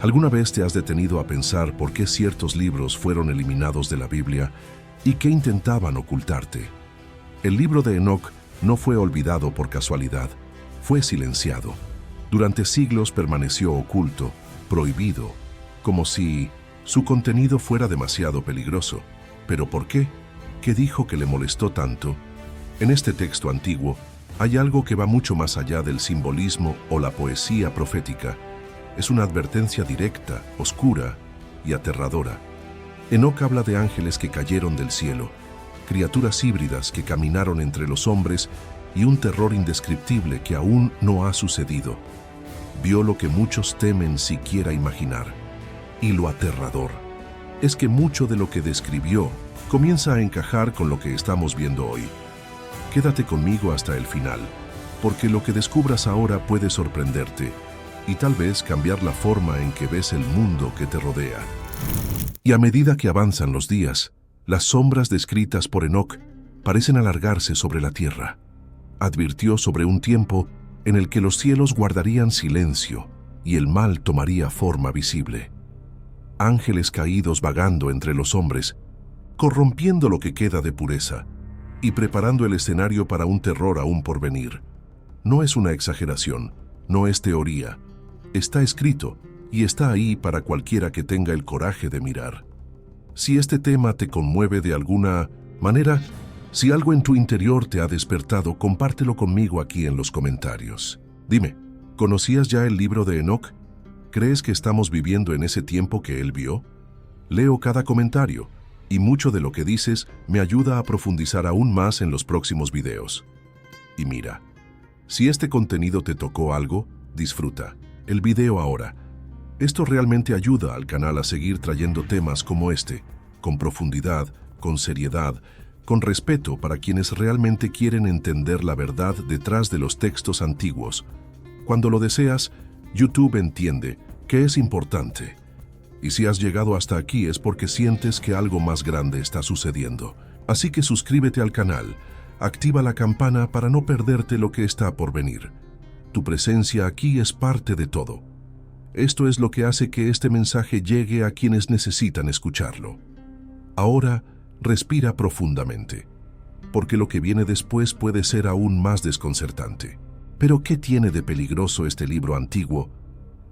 ¿Alguna vez te has detenido a pensar por qué ciertos libros fueron eliminados de la Biblia y qué intentaban ocultarte? El libro de Enoc no fue olvidado por casualidad, fue silenciado. Durante siglos permaneció oculto, prohibido, como si su contenido fuera demasiado peligroso. ¿Pero por qué? ¿Qué dijo que le molestó tanto? En este texto antiguo hay algo que va mucho más allá del simbolismo o la poesía profética. Es una advertencia directa, oscura y aterradora. Enoc habla de ángeles que cayeron del cielo, criaturas híbridas que caminaron entre los hombres y un terror indescriptible que aún no ha sucedido. Vio lo que muchos temen siquiera imaginar. Y lo aterrador es que mucho de lo que describió comienza a encajar con lo que estamos viendo hoy. Quédate conmigo hasta el final, porque lo que descubras ahora puede sorprenderte y tal vez cambiar la forma en que ves el mundo que te rodea. Y a medida que avanzan los días, las sombras descritas por Enoc parecen alargarse sobre la tierra. Advirtió sobre un tiempo en el que los cielos guardarían silencio y el mal tomaría forma visible. Ángeles caídos vagando entre los hombres, corrompiendo lo que queda de pureza y preparando el escenario para un terror aún por venir. No es una exageración, no es teoría. Está escrito y está ahí para cualquiera que tenga el coraje de mirar. Si este tema te conmueve de alguna manera, si algo en tu interior te ha despertado, compártelo conmigo aquí en los comentarios. Dime, ¿conocías ya el libro de Enoc? ¿Crees que estamos viviendo en ese tiempo que él vio? Leo cada comentario y mucho de lo que dices me ayuda a profundizar aún más en los próximos videos. Y mira, si este contenido te tocó algo, disfruta el video ahora. Esto realmente ayuda al canal a seguir trayendo temas como este, con profundidad, con seriedad, con respeto para quienes realmente quieren entender la verdad detrás de los textos antiguos. Cuando lo deseas, YouTube entiende que es importante. Y si has llegado hasta aquí es porque sientes que algo más grande está sucediendo. Así que suscríbete al canal, activa la campana para no perderte lo que está por venir. Tu presencia aquí es parte de todo. Esto es lo que hace que este mensaje llegue a quienes necesitan escucharlo. Ahora, respira profundamente, porque lo que viene después puede ser aún más desconcertante. Pero ¿qué tiene de peligroso este libro antiguo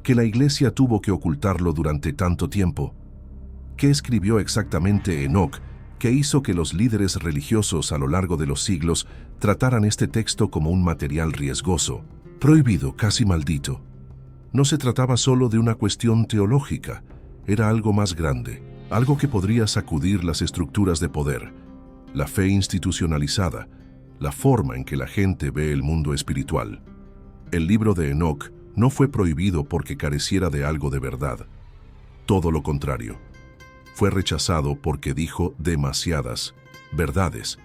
que la Iglesia tuvo que ocultarlo durante tanto tiempo? ¿Qué escribió exactamente Enoc que hizo que los líderes religiosos a lo largo de los siglos trataran este texto como un material riesgoso, prohibido, casi maldito? No se trataba solo de una cuestión teológica, era algo más grande, algo que podría sacudir las estructuras de poder, la fe institucionalizada, la forma en que la gente ve el mundo espiritual. El libro de Enoc no fue prohibido porque careciera de algo de verdad. Todo lo contrario. Fue rechazado porque dijo demasiadas verdades,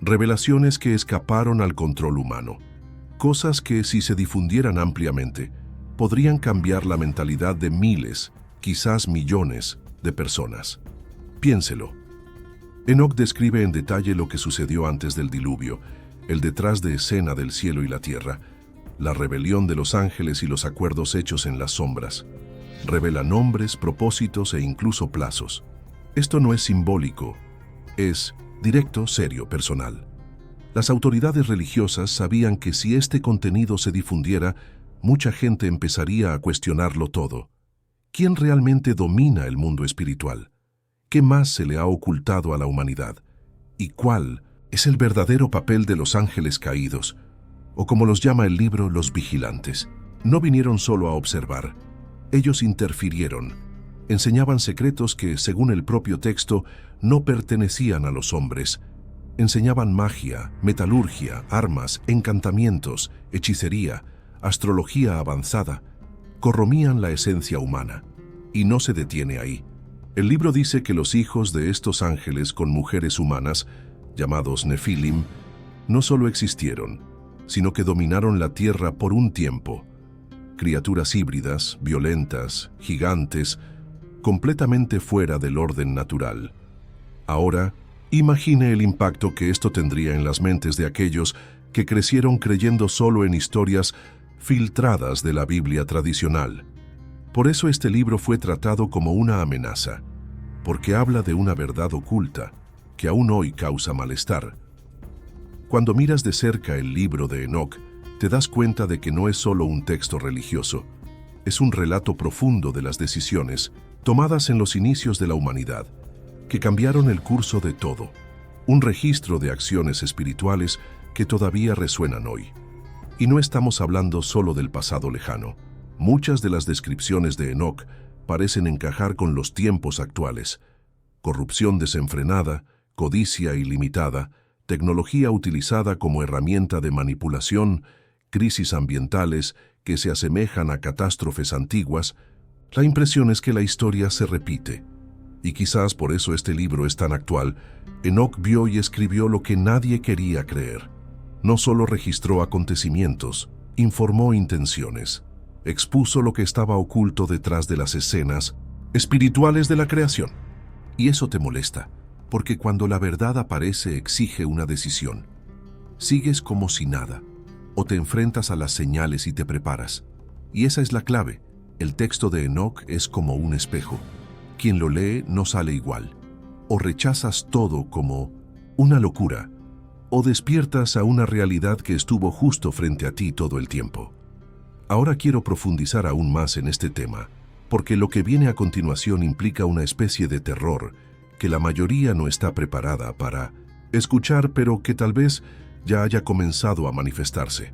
revelaciones que escaparon al control humano, cosas que, si se difundieran ampliamente, podrían cambiar la mentalidad de miles, quizás millones, de personas. Piénselo. Enoc describe en detalle lo que sucedió antes del diluvio, el detrás de escena del cielo y la tierra, la rebelión de los ángeles y los acuerdos hechos en las sombras. Revela nombres, propósitos e incluso plazos. Esto no es simbólico, es directo, serio, personal. Las autoridades religiosas sabían que si este contenido se difundiera, mucha gente empezaría a cuestionarlo todo. ¿Quién realmente domina el mundo espiritual? ¿Qué más se le ha ocultado a la humanidad? ¿Y cuál es el verdadero papel de los ángeles caídos? O como los llama el libro, los vigilantes. No vinieron solo a observar. Ellos interfirieron. Enseñaban secretos que, según el propio texto, no pertenecían a los hombres. Enseñaban magia, metalurgia, armas, encantamientos, hechicería, astrología avanzada. Corrompían la esencia humana. Y no se detiene ahí. El libro dice que los hijos de estos ángeles con mujeres humanas, llamados Nefilim, no solo existieron, sino que dominaron la tierra por un tiempo. Criaturas híbridas, violentas, gigantes, completamente fuera del orden natural. Ahora, imagine el impacto que esto tendría en las mentes de aquellos que crecieron creyendo solo en historias filtradas de la Biblia tradicional. Por eso este libro fue tratado como una amenaza, porque habla de una verdad oculta que aún hoy causa malestar. Cuando miras de cerca el libro de Enoc, te das cuenta de que no es solo un texto religioso, es un relato profundo de las decisiones tomadas en los inicios de la humanidad, que cambiaron el curso de todo, un registro de acciones espirituales que todavía resuenan hoy. Y no estamos hablando solo del pasado lejano. Muchas de las descripciones de Enoc parecen encajar con los tiempos actuales. Corrupción desenfrenada, codicia ilimitada, tecnología utilizada como herramienta de manipulación, crisis ambientales que se asemejan a catástrofes antiguas. La impresión es que la historia se repite. Y quizás por eso este libro es tan actual. Enoc vio y escribió lo que nadie quería creer. No solo registró acontecimientos, informó intenciones, expuso lo que estaba oculto detrás de las escenas espirituales de la creación. Y eso te molesta, porque cuando la verdad aparece exige una decisión. Sigues como si nada, o te enfrentas a las señales y te preparas. Y esa es la clave. El texto de Enoc es como un espejo. Quien lo lee no sale igual. O rechazas todo como una locura, o despiertas a una realidad que estuvo justo frente a ti todo el tiempo. Ahora quiero profundizar aún más en este tema, porque lo que viene a continuación implica una especie de terror que la mayoría no está preparada para escuchar, pero que tal vez ya haya comenzado a manifestarse.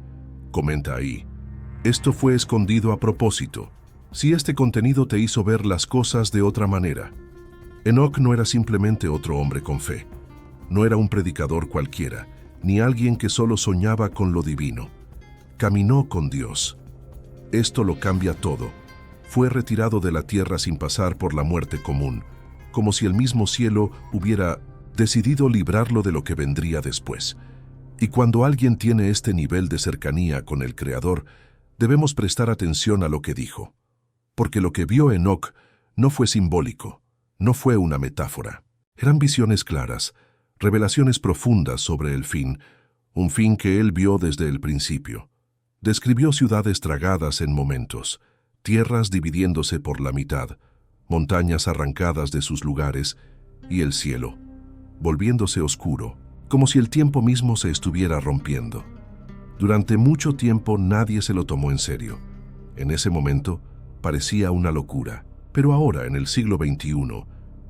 Comenta ahí. Esto fue escondido a propósito. Si este contenido te hizo ver las cosas de otra manera. Enoc no era simplemente otro hombre con fe. No era un predicador cualquiera, ni alguien que solo soñaba con lo divino. Caminó con Dios. Esto lo cambia todo. Fue retirado de la tierra sin pasar por la muerte común, como si el mismo cielo hubiera decidido librarlo de lo que vendría después. Y cuando alguien tiene este nivel de cercanía con el Creador, debemos prestar atención a lo que dijo. Porque lo que vio Enoc no fue simbólico, no fue una metáfora. Eran visiones claras, revelaciones profundas sobre el fin, un fin que él vio desde el principio. Describió ciudades tragadas en momentos, tierras dividiéndose por la mitad, montañas arrancadas de sus lugares y el cielo, volviéndose oscuro, como si el tiempo mismo se estuviera rompiendo. Durante mucho tiempo nadie se lo tomó en serio. En ese momento parecía una locura, pero ahora en el siglo XXI,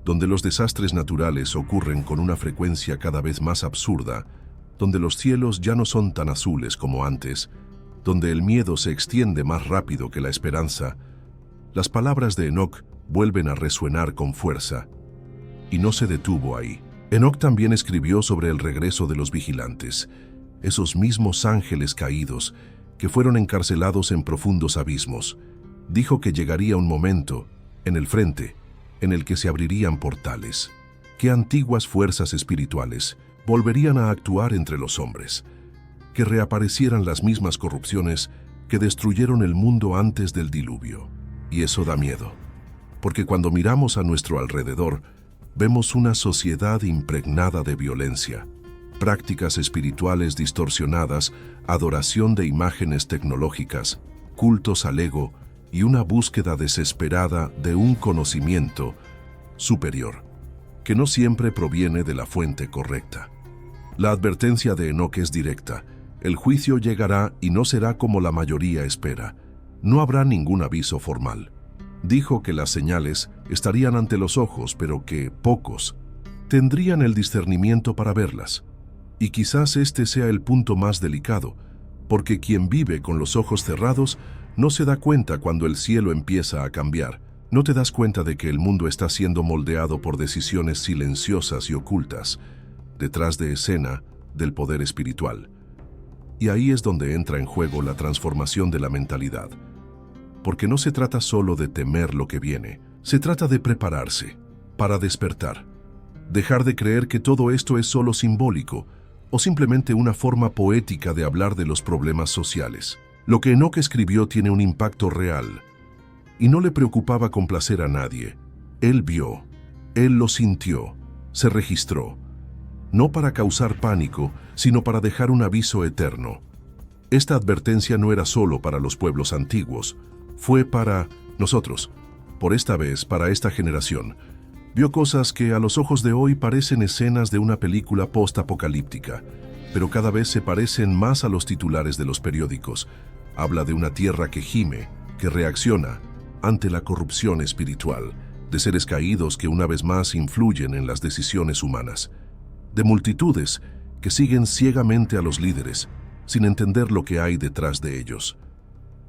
donde los desastres naturales ocurren con una frecuencia cada vez más absurda, donde los cielos ya no son tan azules como antes, donde el miedo se extiende más rápido que la esperanza, las palabras de Enoc vuelven a resuenar con fuerza. Y no se detuvo ahí. Enoc también escribió sobre el regreso de los vigilantes, esos mismos ángeles caídos que fueron encarcelados en profundos abismos. Dijo que llegaría un momento, en el frente, en el que se abrirían portales, que antiguas fuerzas espirituales volverían a actuar entre los hombres, que reaparecieran las mismas corrupciones que destruyeron el mundo antes del diluvio. Y eso da miedo, porque cuando miramos a nuestro alrededor, vemos una sociedad impregnada de violencia, prácticas espirituales distorsionadas, adoración de imágenes tecnológicas, cultos al ego y una búsqueda desesperada de un conocimiento superior, que no siempre proviene de la fuente correcta. La advertencia de Enoc es directa. El juicio llegará y no será como la mayoría espera. No habrá ningún aviso formal. Dijo que las señales estarían ante los ojos, pero que pocos tendrían el discernimiento para verlas. Y quizás este sea el punto más delicado, porque quien vive con los ojos cerrados no se da cuenta cuando el cielo empieza a cambiar. No te das cuenta de que el mundo está siendo moldeado por decisiones silenciosas y ocultas, detrás de escena del poder espiritual. Y ahí es donde entra en juego la transformación de la mentalidad. Porque no se trata solo de temer lo que viene, se trata de prepararse para despertar. Dejar de creer que todo esto es solo simbólico o simplemente una forma poética de hablar de los problemas sociales. Lo que Enoc escribió tiene un impacto real y no le preocupaba complacer a nadie. Él vio, él lo sintió, se registró. No para causar pánico, sino para dejar un aviso eterno. Esta advertencia no era solo para los pueblos antiguos, fue para Nosotros, por esta vez, para esta generación, vio cosas que a los ojos de hoy parecen escenas de una película post-apocalíptica, pero cada vez se parecen más a los titulares de los periódicos. Habla de una tierra que gime, que reacciona ante la corrupción espiritual, de seres caídos que una vez más influyen en las decisiones humanas, de multitudes que siguen ciegamente a los líderes, sin entender lo que hay detrás de ellos.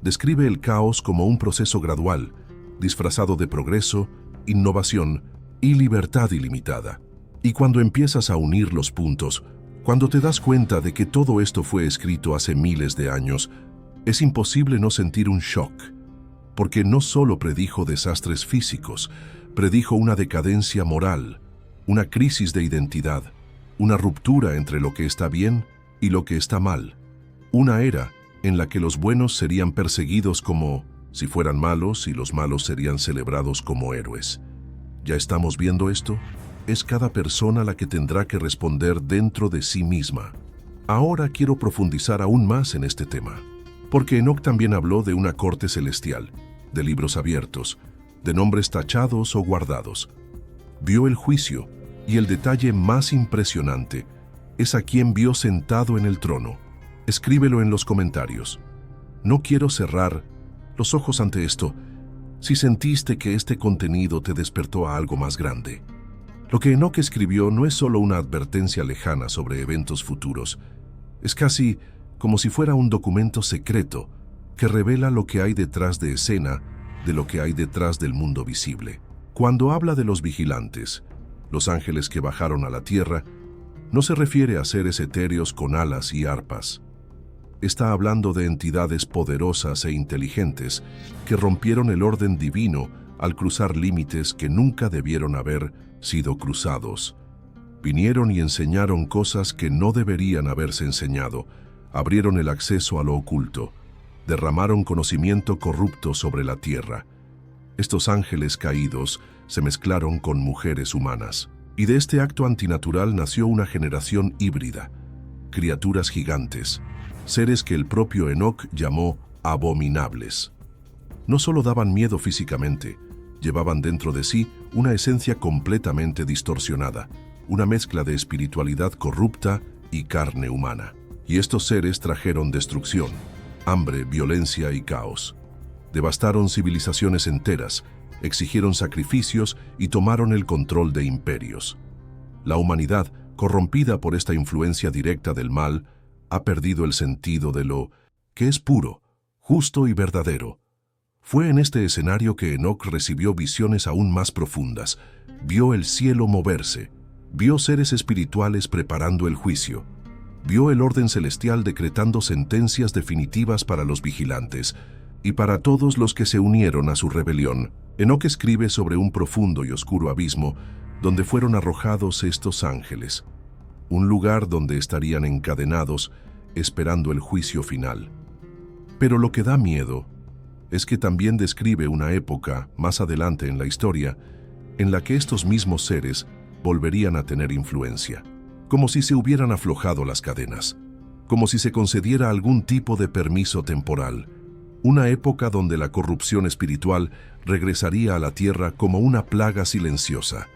Describe el caos como un proceso gradual, disfrazado de progreso, innovación y libertad ilimitada. Y cuando empiezas a unir los puntos, cuando te das cuenta de que todo esto fue escrito hace miles de años, es imposible no sentir un shock, porque no solo predijo desastres físicos, predijo una decadencia moral, una crisis de identidad, una ruptura entre lo que está bien y lo que está mal, una era en la que los buenos serían perseguidos como si fueran malos y los malos serían celebrados como héroes. ¿Ya estamos viendo esto? Es cada persona la que tendrá que responder dentro de sí misma. Ahora quiero profundizar aún más en este tema, porque Enoc también habló de una corte celestial, de libros abiertos, de nombres tachados o guardados. Vio el juicio, y el detalle más impresionante es a quien vio sentado en el trono. Escríbelo en los comentarios. No quiero cerrar los ojos ante esto si sentiste que este contenido te despertó a algo más grande. Lo que Enoc escribió no es solo una advertencia lejana sobre eventos futuros, es casi como si fuera un documento secreto que revela lo que hay detrás de escena, de lo que hay detrás del mundo visible. Cuando habla de los vigilantes, los ángeles que bajaron a la tierra, no se refiere a seres etéreos con alas y arpas. Está hablando de entidades poderosas e inteligentes que rompieron el orden divino al cruzar límites que nunca debieron haber sido cruzados. Vinieron y enseñaron cosas que no deberían haberse enseñado, abrieron el acceso a lo oculto, derramaron conocimiento corrupto sobre la tierra. Estos ángeles caídos se mezclaron con mujeres humanas, y de este acto antinatural nació una generación híbrida, criaturas gigantes, seres que el propio Enoc llamó abominables. No solo daban miedo físicamente, llevaban dentro de sí una esencia completamente distorsionada, una mezcla de espiritualidad corrupta y carne humana. Y estos seres trajeron destrucción, hambre, violencia y caos. Devastaron civilizaciones enteras, exigieron sacrificios y tomaron el control de imperios. La humanidad, corrompida por esta influencia directa del mal, ha perdido el sentido de lo que es puro, justo y verdadero. Fue en este escenario que Enoc recibió visiones aún más profundas. Vio el cielo moverse, vio seres espirituales preparando el juicio, vio el orden celestial decretando sentencias definitivas para los vigilantes y para todos los que se unieron a su rebelión. Enoc escribe sobre un profundo y oscuro abismo donde fueron arrojados estos ángeles, un lugar donde estarían encadenados esperando el juicio final. Pero lo que da miedo es que también describe una época, más adelante en la historia, en la que estos mismos seres volverían a tener influencia, como si se hubieran aflojado las cadenas, como si se concediera algún tipo de permiso temporal, una época donde la corrupción espiritual regresaría a la tierra como una plaga silenciosa.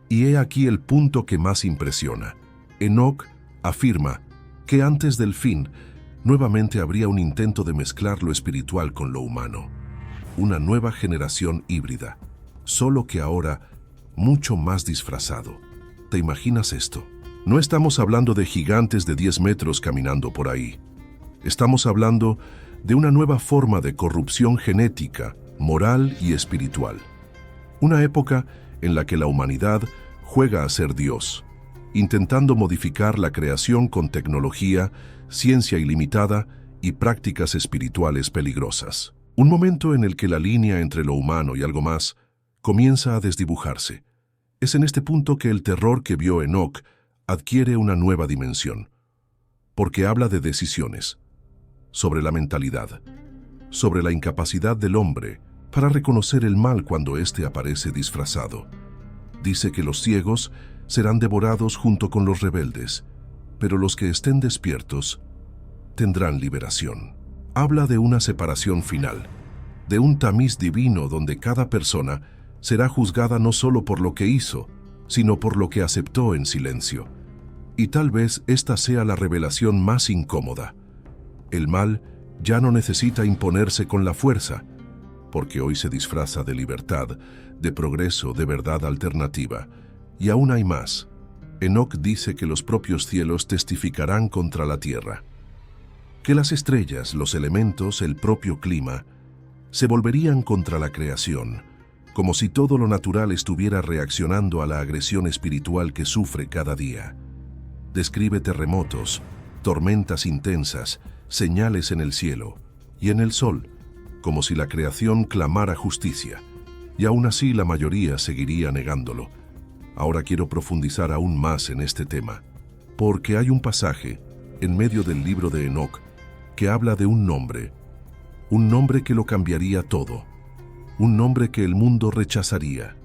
Y he aquí el punto que más impresiona. Enoc afirma que antes del fin, nuevamente habría un intento de mezclar lo espiritual con lo humano. Una nueva generación híbrida, solo que ahora mucho más disfrazado. ¿Te imaginas esto? No estamos hablando de gigantes de 10 metros caminando por ahí. Estamos hablando de una nueva forma de corrupción genética, moral y espiritual. Una época en la que la humanidad juega a ser Dios, intentando modificar la creación con tecnología, ciencia ilimitada y prácticas espirituales peligrosas. Un momento en el que la línea entre lo humano y algo más comienza a desdibujarse. Es en este punto que el terror que vio Enoc adquiere una nueva dimensión, porque habla de decisiones, sobre la mentalidad, sobre la incapacidad del hombre para reconocer el mal cuando éste aparece disfrazado. Dice que los ciegos serán devorados junto con los rebeldes, pero los que estén despiertos tendrán liberación. Habla de una separación final, de un tamiz divino donde cada persona será juzgada no solo por lo que hizo, sino por lo que aceptó en silencio. Y tal vez esta sea la revelación más incómoda. El mal ya no necesita imponerse con la fuerza, porque hoy se disfraza de libertad, de progreso, de verdad alternativa. Y aún hay más. Enoc dice que los propios cielos testificarán contra la tierra, que las estrellas, los elementos, el propio clima, se volverían contra la creación, como si todo lo natural estuviera reaccionando a la agresión espiritual que sufre cada día. Describe terremotos, tormentas intensas, señales en el cielo y en el sol, como si la creación clamara justicia, y aún así la mayoría seguiría negándolo. Ahora quiero profundizar aún más en este tema, porque hay un pasaje en medio del libro de Enoc que habla de un nombre que lo cambiaría todo, un nombre que el mundo rechazaría,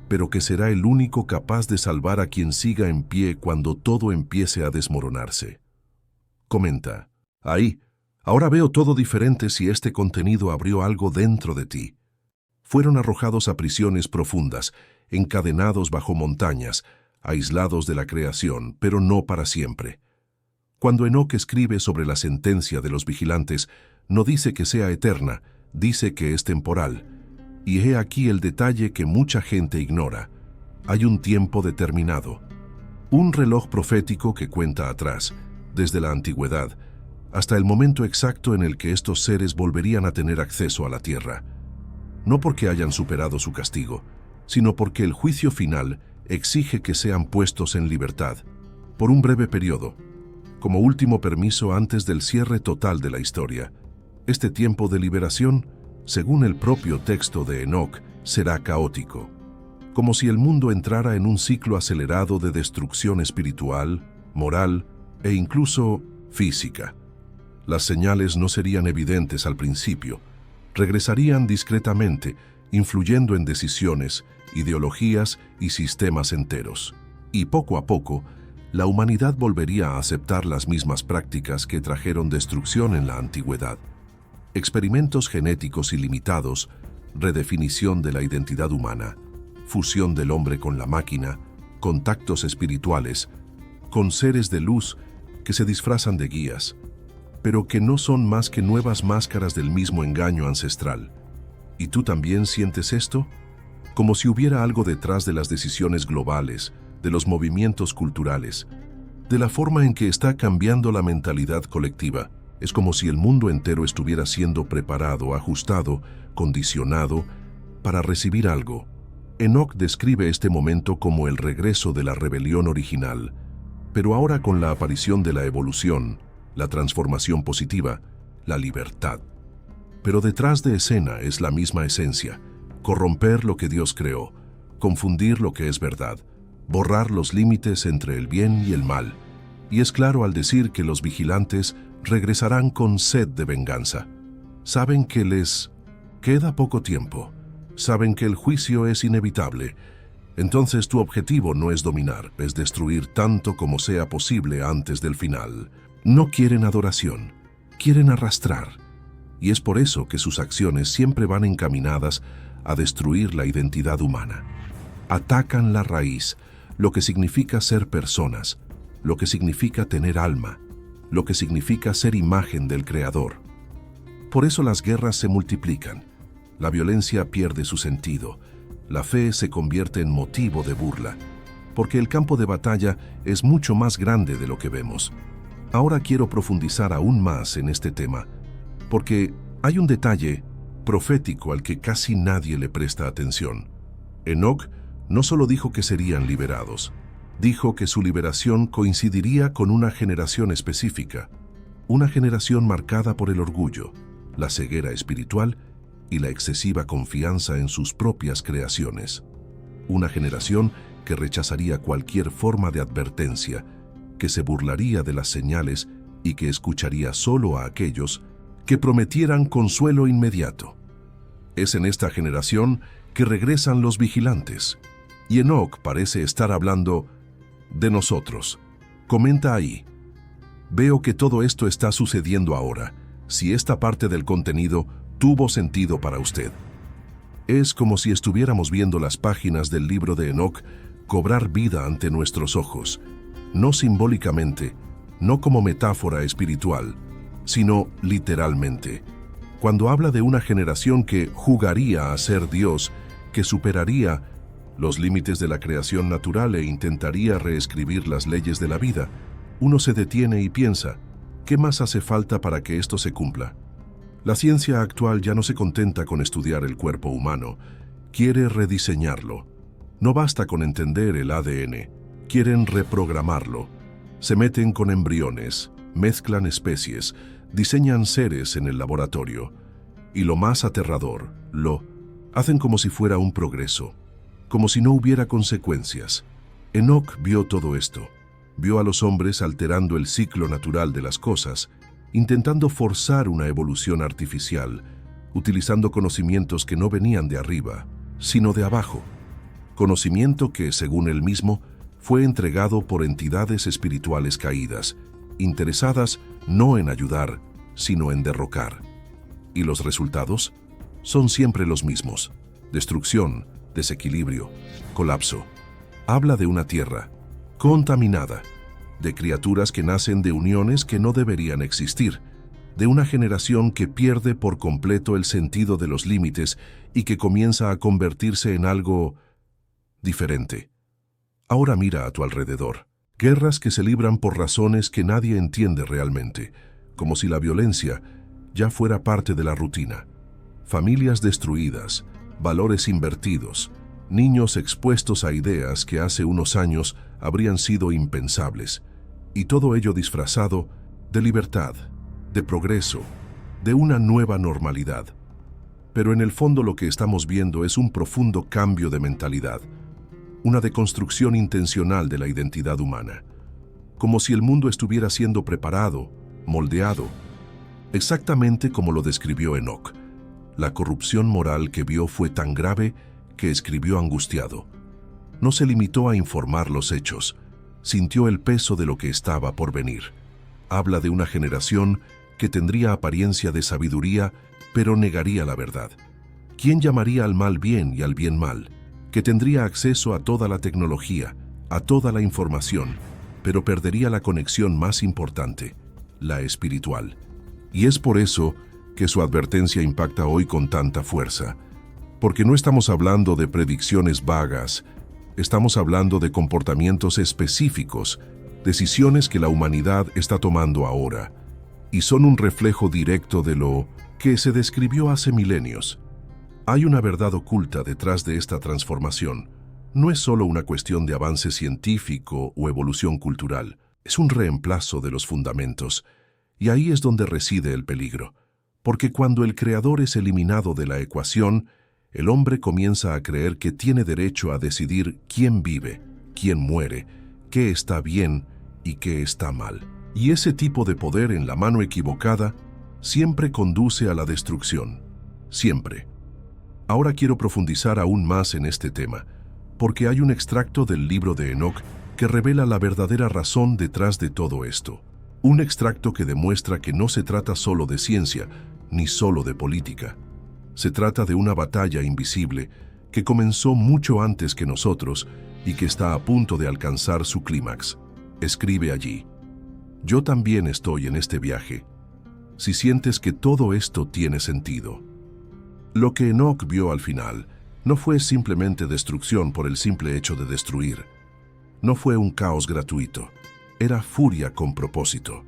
pero que será el único capaz de salvar a quien siga en pie cuando todo empiece a desmoronarse. Comenta: ahí, ahora veo todo diferente si este contenido abrió algo dentro de ti. Fueron arrojados a prisiones profundas, encadenados bajo montañas, aislados de la creación, pero no para siempre. Cuando Enoc escribe sobre la sentencia de los vigilantes, no dice que sea eterna, dice que es temporal. Y he aquí el detalle que mucha gente ignora. Hay un tiempo determinado. Un reloj profético que cuenta atrás, desde la antigüedad, hasta el momento exacto en el que estos seres volverían a tener acceso a la tierra. No porque hayan superado su castigo, sino porque el juicio final exige que sean puestos en libertad, por un breve periodo, como último permiso antes del cierre total de la historia. Este tiempo de liberación, según el propio texto de Enoc, será caótico, como si el mundo entrara en un ciclo acelerado de destrucción espiritual, moral e incluso física. Las señales no serían evidentes al principio, regresarían discretamente, influyendo en decisiones, ideologías y sistemas enteros. Y poco a poco, la humanidad volvería a aceptar las mismas prácticas que trajeron destrucción en la antigüedad. Experimentos genéticos ilimitados, redefinición de la identidad humana, fusión del hombre con la máquina, contactos espirituales, con seres de luz que se disfrazan de guías, pero que no son más que nuevas máscaras del mismo engaño ancestral. ¿Y tú también sientes esto? Como si hubiera algo detrás de las decisiones globales, de los movimientos culturales, de la forma en que está cambiando la mentalidad colectiva. Es como si el mundo entero estuviera siendo preparado, ajustado, condicionado para recibir algo. Enoc describe este momento como el regreso de la rebelión original, pero ahora con la aparición de la evolución, la transformación positiva, la libertad. Pero detrás de escena es la misma esencia: corromper lo que Dios creó, confundir lo que es verdad, borrar los límites entre el bien y el mal. Y es claro al decir que los vigilantes regresarán con sed de venganza. Saben que les queda poco tiempo, saben que el juicio es inevitable. Entonces tu objetivo no es dominar, es destruir tanto como sea posible antes del final. No quieren adoración, quieren arrastrar. Y es por eso que sus acciones siempre van encaminadas a destruir la identidad humana. Atacan la raíz, lo que significa ser personas, lo que significa tener alma, lo que significa ser imagen del Creador. Por eso las guerras se multiplican, la violencia pierde su sentido, la fe se convierte en motivo de burla, porque el campo de batalla es mucho más grande de lo que vemos. Ahora quiero profundizar aún más en este tema, porque hay un detalle profético al que casi nadie le presta atención. Enoc no solo dijo que serían liberados, dijo que su liberación coincidiría con una generación específica, una generación marcada por el orgullo, la ceguera espiritual y la excesiva confianza en sus propias creaciones. Una generación que rechazaría cualquier forma de advertencia, que se burlaría de las señales y que escucharía solo a aquellos que prometieran consuelo inmediato. Es en esta generación que regresan los vigilantes, y Enoc parece estar hablando de nosotros. Comenta ahí: veo que todo esto está sucediendo ahora. Si esta parte del contenido tuvo sentido para usted. Es como si estuviéramos viendo las páginas del libro de Enoc cobrar vida ante nuestros ojos, no simbólicamente, no como metáfora espiritual, sino literalmente. Cuando habla de una generación que jugaría a ser Dios, que superaría los límites de la creación natural e intentaría reescribir las leyes de la vida, uno se detiene y piensa, ¿qué más hace falta para que esto se cumpla? La ciencia actual ya no se contenta con estudiar el cuerpo humano, quiere rediseñarlo. No basta con entender el ADN, quieren reprogramarlo. Se meten con embriones, mezclan especies, diseñan seres en el laboratorio. Y lo más aterrador, lo hacen como si fuera un progreso, como si no hubiera consecuencias. Enoc vio todo esto, vio a los hombres alterando el ciclo natural de las cosas, intentando forzar una evolución artificial, utilizando conocimientos que no venían de arriba, sino de abajo. Conocimiento que, según él mismo, fue entregado por entidades espirituales caídas, interesadas no en ayudar, sino en derrocar. ¿Y los resultados? Son siempre los mismos: destrucción, desequilibrio, colapso. Habla de una tierra contaminada, de criaturas que nacen de uniones que no deberían existir, de una generación que pierde por completo el sentido de los límites y que comienza a convertirse en algo diferente. Ahora mira a tu alrededor. Guerras que se libran por razones que nadie entiende realmente, como si la violencia ya fuera parte de la rutina. Familias destruidas, valores invertidos, niños expuestos a ideas que hace unos años habrían sido impensables, y todo ello disfrazado de libertad, de progreso, de una nueva normalidad. Pero en el fondo lo que estamos viendo es un profundo cambio de mentalidad, una deconstrucción intencional de la identidad humana, como si el mundo estuviera siendo preparado, moldeado, exactamente como lo describió Enoc. La corrupción moral que vio fue tan grave que escribió angustiado. No se limitó a informar los hechos, sintió el peso de lo que estaba por venir. Habla de una generación que tendría apariencia de sabiduría, pero negaría la verdad. ¿Quién llamaría al mal bien y al bien mal? Que tendría acceso a toda la tecnología, a toda la información, pero perdería la conexión más importante, la espiritual. Y es por eso que su advertencia impacta hoy con tanta fuerza. Porque no estamos hablando de predicciones vagas, estamos hablando de comportamientos específicos, decisiones que la humanidad está tomando ahora, y son un reflejo directo de lo que se describió hace milenios. Hay una verdad oculta detrás de esta transformación. No es solo una cuestión de avance científico o evolución cultural, es un reemplazo de los fundamentos, y ahí es donde reside el peligro. Porque cuando el creador es eliminado de la ecuación, el hombre comienza a creer que tiene derecho a decidir quién vive, quién muere, qué está bien y qué está mal. Y ese tipo de poder en la mano equivocada siempre conduce a la destrucción. Siempre. Ahora quiero profundizar aún más en este tema, porque hay un extracto del libro de Enoc que revela la verdadera razón detrás de todo esto. Un extracto que demuestra que no se trata solo de ciencia, ni solo de política. Se trata de una batalla invisible que comenzó mucho antes que nosotros y que está a punto de alcanzar su clímax. Escribe allí: yo también estoy en este viaje. Si sientes que todo esto tiene sentido. Lo que Enoc vio al final no fue simplemente destrucción por el simple hecho de destruir. No fue un caos gratuito. Era furia con propósito.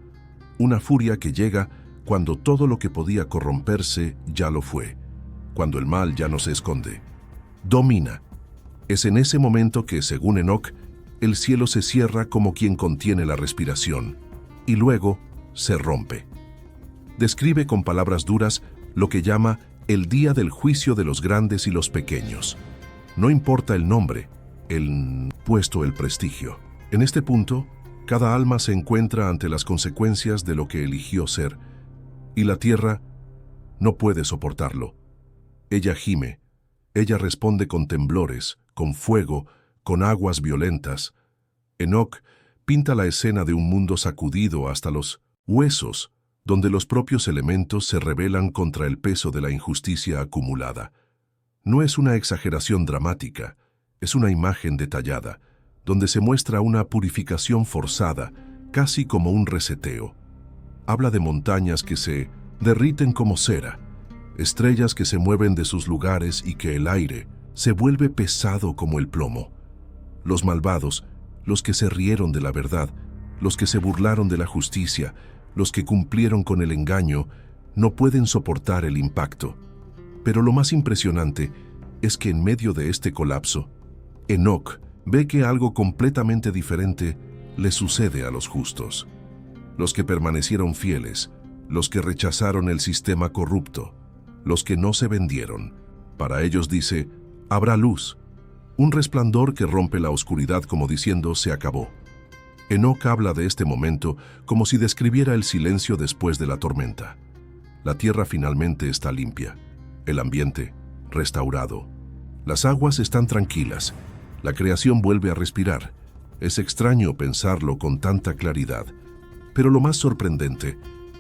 Una furia que llega cuando todo lo que podía corromperse ya lo fue. Cuando el mal ya no se esconde. Domina. Es en ese momento que, según Enoc, el cielo se cierra como quien contiene la respiración, y luego se rompe. Describe con palabras duras lo que llama el día del juicio de los grandes y los pequeños. No importa el nombre, el puesto, el prestigio. En este punto, cada alma se encuentra ante las consecuencias de lo que eligió ser, y la tierra no puede soportarlo. Ella gime, ella responde con temblores, con fuego, con aguas violentas. Enoc pinta la escena de un mundo sacudido hasta los huesos, donde los propios elementos se rebelan contra el peso de la injusticia acumulada. No es una exageración dramática, es una imagen detallada, donde se muestra una purificación forzada, casi como un reseteo. Habla de montañas que se derriten como cera, estrellas que se mueven de sus lugares y que el aire se vuelve pesado como el plomo. Los malvados, los que se rieron de la verdad, los que se burlaron de la justicia, los que cumplieron con el engaño, no pueden soportar el impacto. Pero lo más impresionante es que en medio de este colapso, Enoc ve que algo completamente diferente le sucede a los justos. Los que permanecieron fieles, los que rechazaron el sistema corrupto, los que no se vendieron. Para ellos dice, habrá luz, un resplandor que rompe la oscuridad como diciendo se acabó. Enoc habla de este momento como si describiera el silencio después de la tormenta. La tierra finalmente está limpia, el ambiente restaurado. Las aguas están tranquilas, la creación vuelve a respirar. Es extraño pensarlo con tanta claridad, pero lo más sorprendente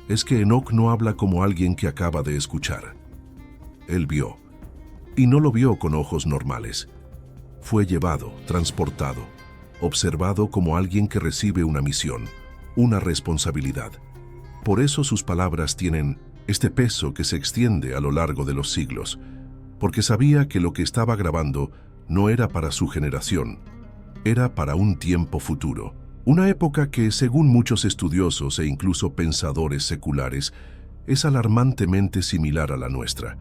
es que Enoc no habla como alguien que acaba de escuchar. Él vio, y no lo vio con ojos normales. Fue llevado, transportado, observado como alguien que recibe una misión, una responsabilidad. Por eso sus palabras tienen este peso que se extiende a lo largo de los siglos, porque sabía que lo que estaba grabando no era para su generación, era para un tiempo futuro. Una época que, según muchos estudiosos e incluso pensadores seculares, es alarmantemente similar a la nuestra.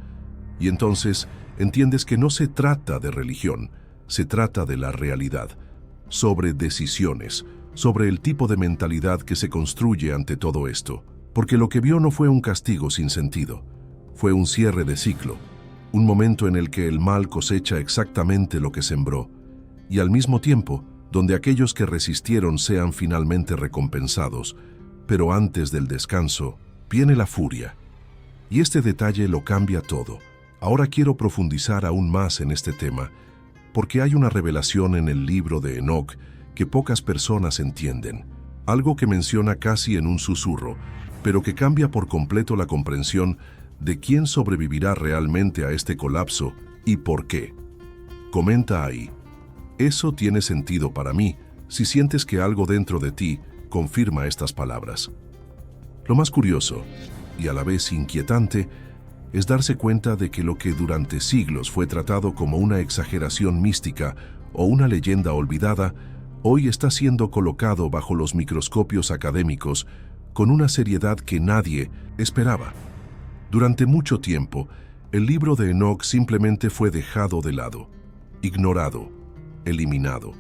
Y entonces entiendes que no se trata de religión, se trata de la realidad, sobre decisiones, sobre el tipo de mentalidad que se construye ante todo esto. Porque lo que vio no fue un castigo sin sentido, fue un cierre de ciclo, un momento en el que el mal cosecha exactamente lo que sembró, y al mismo tiempo, donde aquellos que resistieron sean finalmente recompensados, pero antes del descanso, viene la furia. Y este detalle lo cambia todo. Ahora quiero profundizar aún más en este tema, porque hay una revelación en el libro de Enoc que pocas personas entienden, algo que menciona casi en un susurro, pero que cambia por completo la comprensión de quién sobrevivirá realmente a este colapso y por qué. Comenta ahí. Eso tiene sentido para mí si sientes que algo dentro de ti confirma estas palabras. Lo más curioso, y a la vez inquietante, es darse cuenta de que lo que durante siglos fue tratado como una exageración mística o una leyenda olvidada, hoy está siendo colocado bajo los microscopios académicos con una seriedad que nadie esperaba. Durante mucho tiempo, el libro de Enoc simplemente fue dejado de lado, ignorado, eliminado.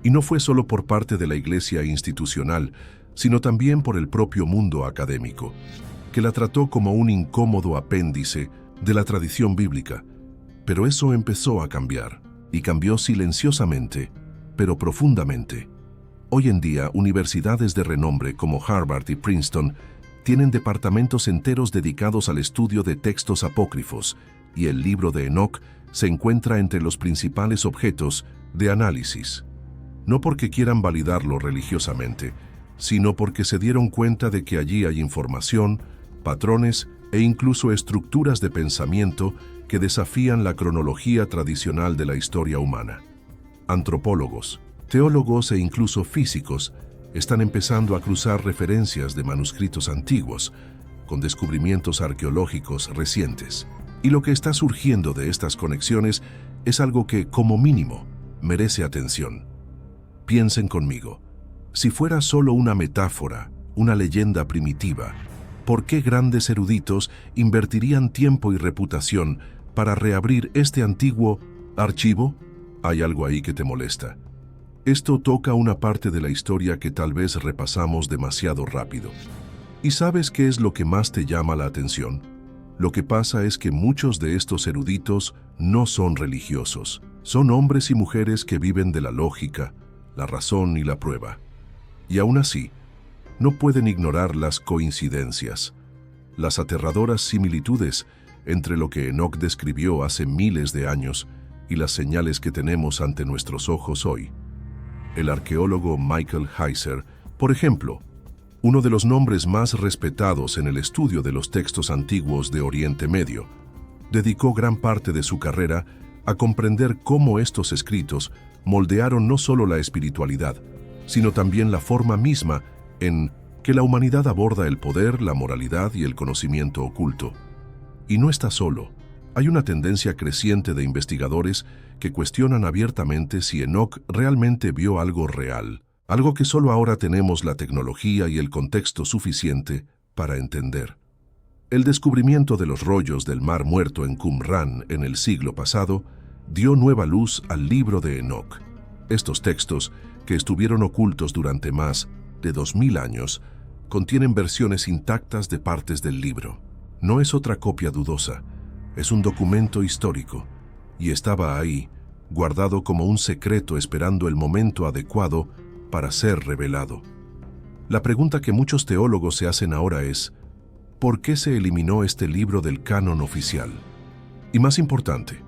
Y no fue solo por parte de la iglesia institucional, sino también por el propio mundo académico, que la trató como un incómodo apéndice de la tradición bíblica. Pero eso empezó a cambiar, y cambió silenciosamente, pero profundamente. Hoy en día, universidades de renombre como Harvard y Princeton tienen departamentos enteros dedicados al estudio de textos apócrifos, y el libro de Enoc se encuentra entre los principales objetos de análisis. No porque quieran validarlo religiosamente, sino porque se dieron cuenta de que allí hay información, patrones e incluso estructuras de pensamiento que desafían la cronología tradicional de la historia humana. Antropólogos, teólogos e incluso físicos están empezando a cruzar referencias de manuscritos antiguos con descubrimientos arqueológicos recientes. Y lo que está surgiendo de estas conexiones es algo que, como mínimo, merece atención. Piensen conmigo, si fuera solo una metáfora, una leyenda primitiva, ¿por qué grandes eruditos invertirían tiempo y reputación para reabrir este antiguo archivo? Hay algo ahí que te molesta. Esto toca una parte de la historia que tal vez repasamos demasiado rápido. ¿Y sabes qué es lo que más te llama la atención? Lo que pasa es que muchos de estos eruditos no son religiosos. Son hombres y mujeres que viven de la lógica, la razón y la prueba. Y aún así, no pueden ignorar las coincidencias, las aterradoras similitudes entre lo que Enoc describió hace miles de años y las señales que tenemos ante nuestros ojos hoy. El arqueólogo Michael Heiser, por ejemplo, uno de los nombres más respetados en el estudio de los textos antiguos de Oriente Medio, dedicó gran parte de su carrera a comprender cómo estos escritos moldearon no solo la espiritualidad, sino también la forma misma en que la humanidad aborda el poder, la moralidad y el conocimiento oculto. Y no está solo. Hay una tendencia creciente de investigadores que cuestionan abiertamente si Enoc realmente vio algo real, algo que solo ahora tenemos la tecnología y el contexto suficiente para entender. El descubrimiento de los rollos del Mar Muerto en Qumran en el siglo pasado dio nueva luz al libro de Enoc. Estos textos, que estuvieron ocultos durante más de 2000 años, contienen versiones intactas de partes del libro. No es otra copia dudosa, es un documento histórico, y estaba ahí, guardado como un secreto esperando el momento adecuado para ser revelado. La pregunta que muchos teólogos se hacen ahora es, ¿por qué se eliminó este libro del canon oficial? Y más importante,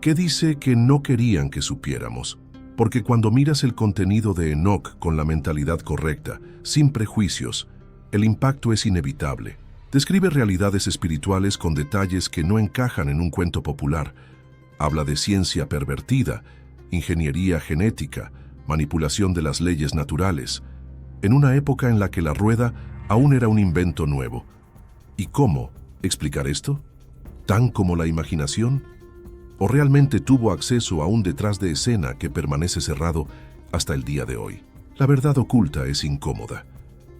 ¿qué dice que no querían que supiéramos? Porque cuando miras el contenido de Enoc con la mentalidad correcta, sin prejuicios, el impacto es inevitable. Describe realidades espirituales con detalles que no encajan en un cuento popular. Habla de ciencia pervertida, ingeniería genética, manipulación de las leyes naturales, en una época en la que la rueda aún era un invento nuevo. ¿Y cómo explicar esto? ¿Tan como la imaginación? ¿O realmente tuvo acceso a un detrás de escena que permanece cerrado hasta el día de hoy? La verdad oculta es incómoda,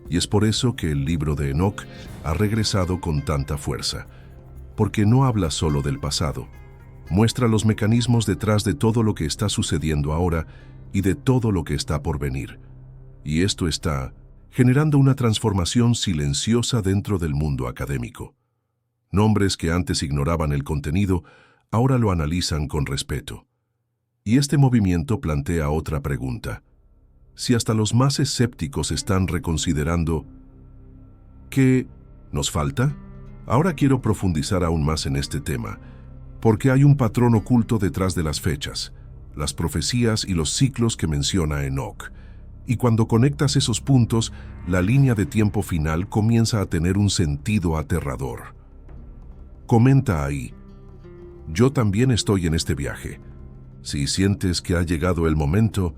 y es por eso que el libro de Enoc ha regresado con tanta fuerza, porque no habla solo del pasado, muestra los mecanismos detrás de todo lo que está sucediendo ahora y de todo lo que está por venir. Y esto está generando una transformación silenciosa dentro del mundo académico. Nombres que antes ignoraban el contenido, ahora lo analizan con respeto. Y este movimiento plantea otra pregunta. Si hasta los más escépticos están reconsiderando, ¿qué nos falta? Ahora quiero profundizar aún más en este tema, porque hay un patrón oculto detrás de las fechas, las profecías y los ciclos que menciona Enoc. Y cuando conectas esos puntos, la línea de tiempo final comienza a tener un sentido aterrador. Comenta ahí, yo también estoy en este viaje. Si sientes que ha llegado el momento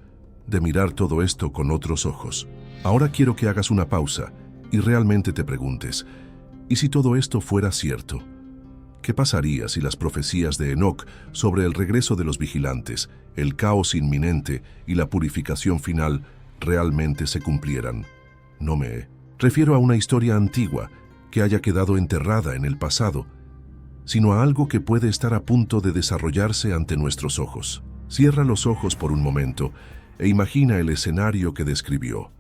de mirar todo esto con otros ojos, ahora quiero que hagas una pausa y realmente te preguntes, ¿y si todo esto fuera cierto? ¿Qué pasaría si las profecías de Enoc sobre el regreso de los vigilantes, el caos inminente y la purificación final realmente se cumplieran? No me refiero a una historia antigua que haya quedado enterrada en el pasado, sino a algo que puede estar a punto de desarrollarse ante nuestros ojos. Cierra los ojos por un momento e imagina el escenario que describió.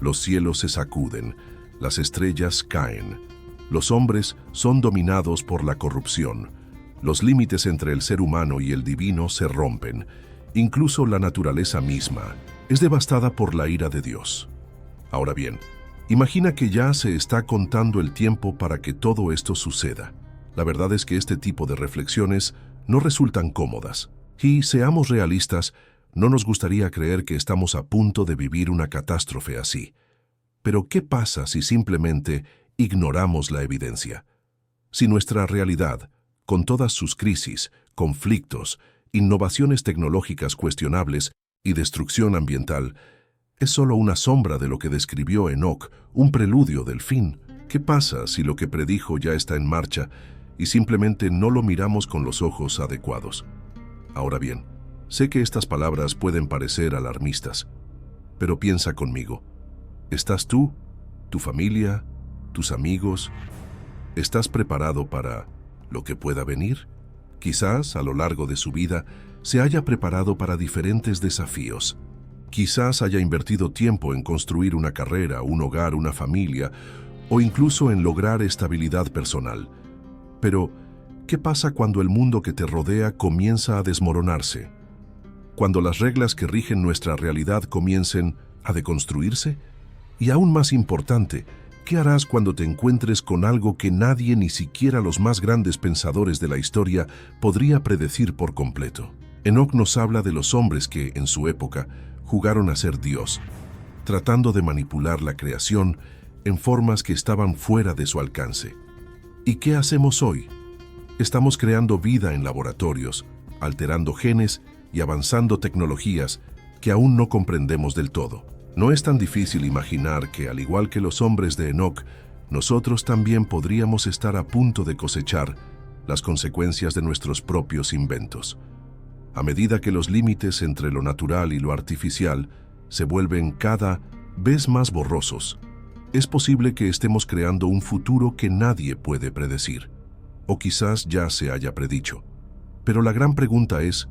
Los cielos se sacuden, las estrellas caen, los hombres son dominados por la corrupción, los límites entre el ser humano y el divino se rompen, incluso la naturaleza misma es devastada por la ira de Dios. Ahora bien, imagina que ya se está contando el tiempo para que todo esto suceda. La verdad es que este tipo de reflexiones no resultan cómodas. Y, seamos realistas, no nos gustaría creer que estamos a punto de vivir una catástrofe así. Pero ¿qué pasa si simplemente ignoramos la evidencia? Si nuestra realidad, con todas sus crisis, conflictos, innovaciones tecnológicas cuestionables y destrucción ambiental, es solo una sombra de lo que describió Enoc, un preludio del fin. ¿Qué pasa si lo que predijo ya está en marcha y simplemente no lo miramos con los ojos adecuados? Ahora bien, sé que estas palabras pueden parecer alarmistas, pero piensa conmigo. ¿Estás tú, tu familia, tus amigos? ¿Estás preparado para lo que pueda venir? Quizás, a lo largo de su vida, se haya preparado para diferentes desafíos. Quizás haya invertido tiempo en construir una carrera, un hogar, una familia, o incluso en lograr estabilidad personal. Pero, ¿qué pasa cuando el mundo que te rodea comienza a desmoronarse? Cuando las reglas que rigen nuestra realidad comiencen a deconstruirse? Y aún más importante, ¿qué harás cuando te encuentres con algo que nadie, ni siquiera los más grandes pensadores de la historia, podría predecir por completo? Enoc nos habla de los hombres que, en su época, jugaron a ser Dios, tratando de manipular la creación en formas que estaban fuera de su alcance. ¿Y qué hacemos hoy? Estamos creando vida en laboratorios, alterando genes y avanzando tecnologías que aún no comprendemos del todo. No es tan difícil imaginar que, al igual que los hombres de Enoc, nosotros también podríamos estar a punto de cosechar las consecuencias de nuestros propios inventos. A medida que los límites entre lo natural y lo artificial se vuelven cada vez más borrosos, es posible que estemos creando un futuro que nadie puede predecir, o quizás ya se haya predicho. Pero la gran pregunta es,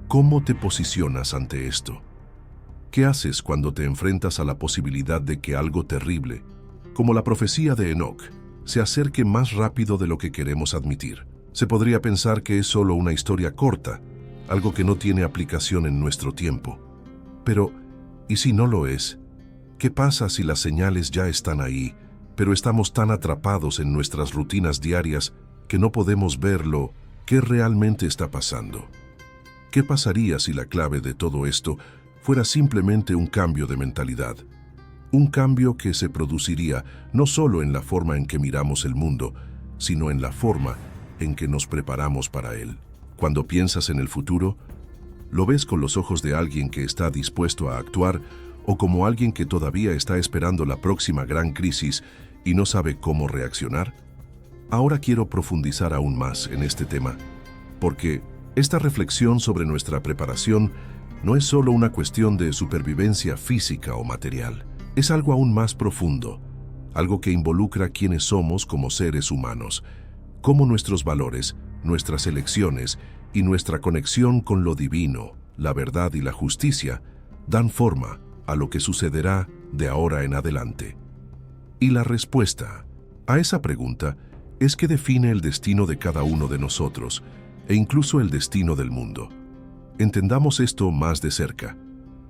¿cómo te posicionas ante esto? ¿Qué haces cuando te enfrentas a la posibilidad de que algo terrible, como la profecía de Enoc, se acerque más rápido de lo que queremos admitir? Se podría pensar que es solo una historia corta, algo que no tiene aplicación en nuestro tiempo. Pero, ¿y si no lo es? ¿Qué pasa si las señales ya están ahí, pero estamos tan atrapados en nuestras rutinas diarias que no podemos ver lo que realmente está pasando? ¿Qué pasaría si la clave de todo esto fuera simplemente un cambio de mentalidad? Un cambio que se produciría no solo en la forma en que miramos el mundo, sino en la forma en que nos preparamos para él. Cuando piensas en el futuro, ¿lo ves con los ojos de alguien que está dispuesto a actuar o como alguien que todavía está esperando la próxima gran crisis y no sabe cómo reaccionar? Ahora quiero profundizar aún más en este tema, porque esta reflexión sobre nuestra preparación no es solo una cuestión de supervivencia física o material, es algo aún más profundo, algo que involucra quiénes somos como seres humanos, cómo nuestros valores, nuestras elecciones y nuestra conexión con lo divino, la verdad y la justicia dan forma a lo que sucederá de ahora en adelante. Y la respuesta a esa pregunta es que define el destino de cada uno de nosotros e incluso el destino del mundo. Entendamos esto más de cerca.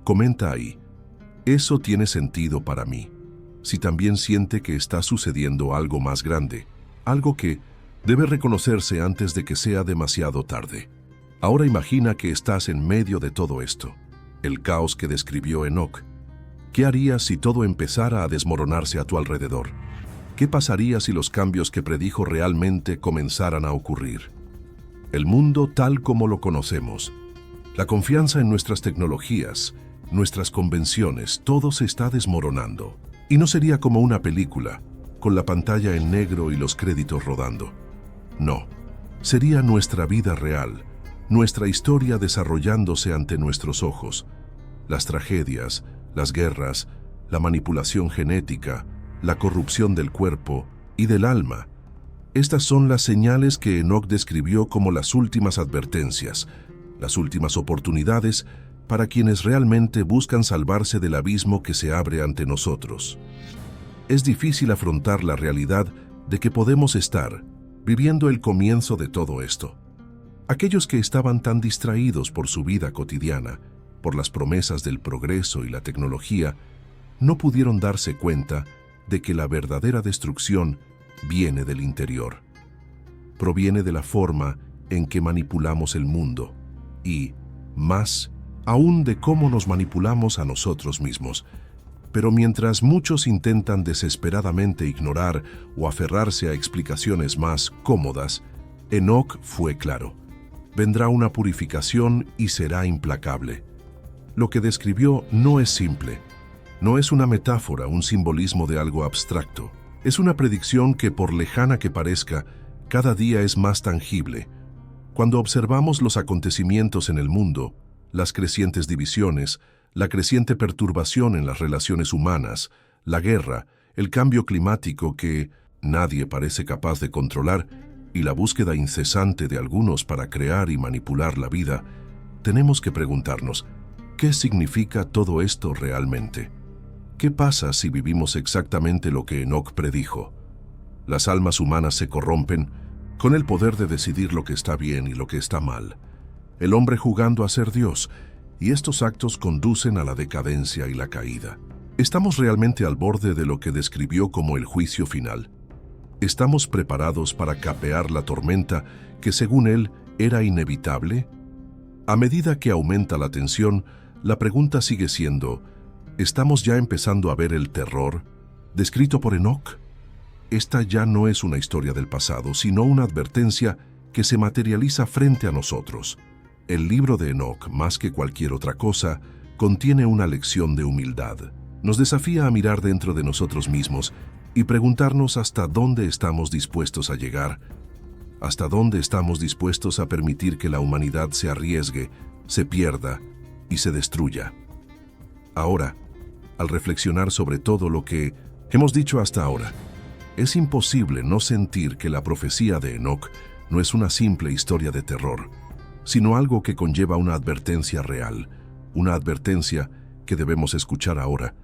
Comenta ahí, eso tiene sentido para mí. Si también siente que está sucediendo algo más grande, algo que debe reconocerse antes de que sea demasiado tarde. Ahora imagina que estás en medio de todo esto, el caos que describió Enoc. ¿Qué harías si todo empezara a desmoronarse a tu alrededor? ¿Qué pasaría si los cambios que predijo realmente comenzaran a ocurrir? El mundo tal como lo conocemos, la confianza en nuestras tecnologías, nuestras convenciones, todo se está desmoronando. Y no sería como una película, con la pantalla en negro y los créditos rodando. No, sería nuestra vida real, nuestra historia desarrollándose ante nuestros ojos. Las tragedias, las guerras, la manipulación genética, la corrupción del cuerpo y del alma. Estas son las señales que Enoc describió como las últimas advertencias, las últimas oportunidades para quienes realmente buscan salvarse del abismo que se abre ante nosotros. Es difícil afrontar la realidad de que podemos estar viviendo el comienzo de todo esto. Aquellos que estaban tan distraídos por su vida cotidiana, por las promesas del progreso y la tecnología, no pudieron darse cuenta de que la verdadera destrucción viene del interior. Proviene de la forma en que manipulamos el mundo y, más aún, de cómo nos manipulamos a nosotros mismos. Pero mientras muchos intentan desesperadamente ignorar o aferrarse a explicaciones más cómodas, Enoc fue claro. Vendrá una purificación y será implacable. Lo que describió no es simple, no es una metáfora, un simbolismo de algo abstracto. Es una predicción que, por lejana que parezca, cada día es más tangible. Cuando observamos los acontecimientos en el mundo, las crecientes divisiones, la creciente perturbación en las relaciones humanas, la guerra, el cambio climático que nadie parece capaz de controlar y la búsqueda incesante de algunos para crear y manipular la vida, tenemos que preguntarnos, ¿qué significa todo esto realmente? ¿Qué pasa si vivimos exactamente lo que Enoc predijo? Las almas humanas se corrompen con el poder de decidir lo que está bien y lo que está mal. El hombre jugando a ser Dios, y estos actos conducen a la decadencia y la caída. ¿Estamos realmente al borde de lo que describió como el juicio final? ¿Estamos preparados para capear la tormenta que, según él, era inevitable? A medida que aumenta la tensión, la pregunta sigue siendo, ¿estamos ya empezando a ver el terror? descrito por Enoc. Esta ya no es una historia del pasado, sino una advertencia que se materializa frente a nosotros. El libro de Enoc, más que cualquier otra cosa, contiene una lección de humildad. Nos desafía a mirar dentro de nosotros mismos y preguntarnos hasta dónde estamos dispuestos a llegar, hasta dónde estamos dispuestos a permitir que la humanidad se arriesgue, se pierda y se destruya. Ahora, al reflexionar sobre todo lo que hemos dicho hasta ahora, es imposible no sentir que la profecía de Enoc no es una simple historia de terror, sino algo que conlleva una advertencia real, una advertencia que debemos escuchar ahora,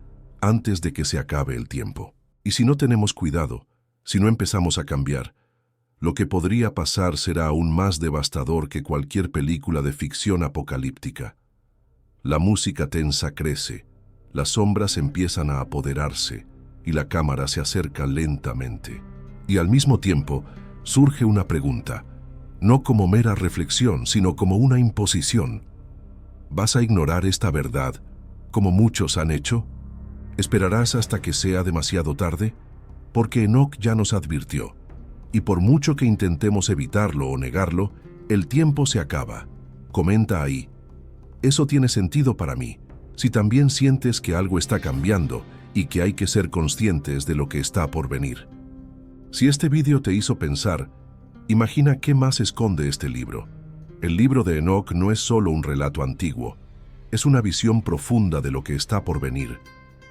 antes de que se acabe el tiempo. Y si no tenemos cuidado, si no empezamos a cambiar, lo que podría pasar será aún más devastador que cualquier película de ficción apocalíptica. La música tensa crece, las sombras empiezan a apoderarse y la cámara se acerca lentamente. Y al mismo tiempo surge una pregunta, no como mera reflexión, sino como una imposición. ¿Vas a ignorar esta verdad, como muchos han hecho? ¿Esperarás hasta que sea demasiado tarde? Porque Enoc ya nos advirtió, y por mucho que intentemos evitarlo o negarlo, el tiempo se acaba. Comenta ahí. Eso tiene sentido para mí, si también sientes que algo está cambiando y que hay que ser conscientes de lo que está por venir. Si este vídeo te hizo pensar, imagina qué más esconde este libro. El libro de Enoc no es solo un relato antiguo, es una visión profunda de lo que está por venir,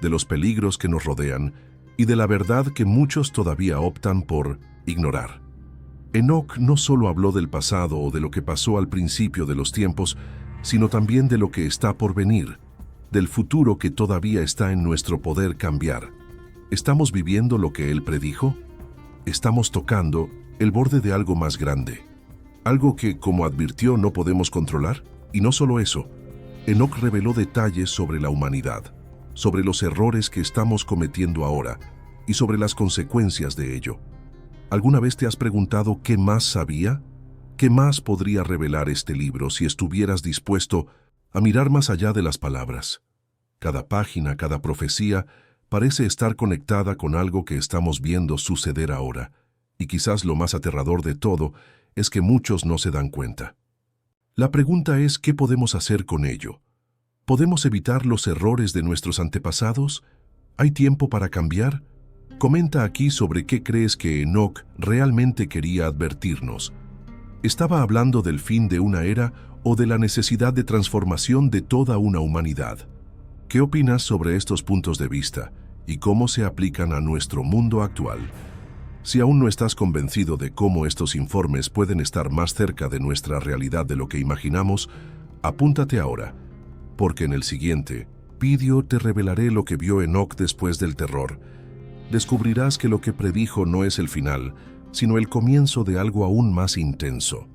de los peligros que nos rodean y de la verdad que muchos todavía optan por ignorar. Enoc no solo habló del pasado o de lo que pasó al principio de los tiempos, sino también de lo que está por venir, del futuro que todavía está en nuestro poder cambiar. ¿Estamos viviendo lo que él predijo? Estamos tocando el borde de algo más grande, algo que, como advirtió, no podemos controlar. Y no solo eso, Enoc reveló detalles sobre la humanidad, sobre los errores que estamos cometiendo ahora y sobre las consecuencias de ello. ¿Alguna vez te has preguntado qué más sabía? ¿Qué más podría revelar este libro si estuvieras dispuesto a mirar más allá de las palabras? Cada página, cada profecía, parece estar conectada con algo que estamos viendo suceder ahora, y quizás lo más aterrador de todo es que muchos no se dan cuenta. La pregunta es, ¿qué podemos hacer con ello? ¿Podemos evitar los errores de nuestros antepasados? ¿Hay tiempo para cambiar? Comenta aquí sobre qué crees que Enoc realmente quería advertirnos. ¿Estaba hablando del fin de una era o de la necesidad de transformación de toda una humanidad? ¿Qué opinas sobre estos puntos de vista y cómo se aplican a nuestro mundo actual? Si aún no estás convencido de cómo estos informes pueden estar más cerca de nuestra realidad de lo que imaginamos, apúntate ahora, porque en el siguiente vídeo te revelaré lo que vio Enoc después del terror. Descubrirás que lo que predijo no es el final, sino el comienzo de algo aún más intenso.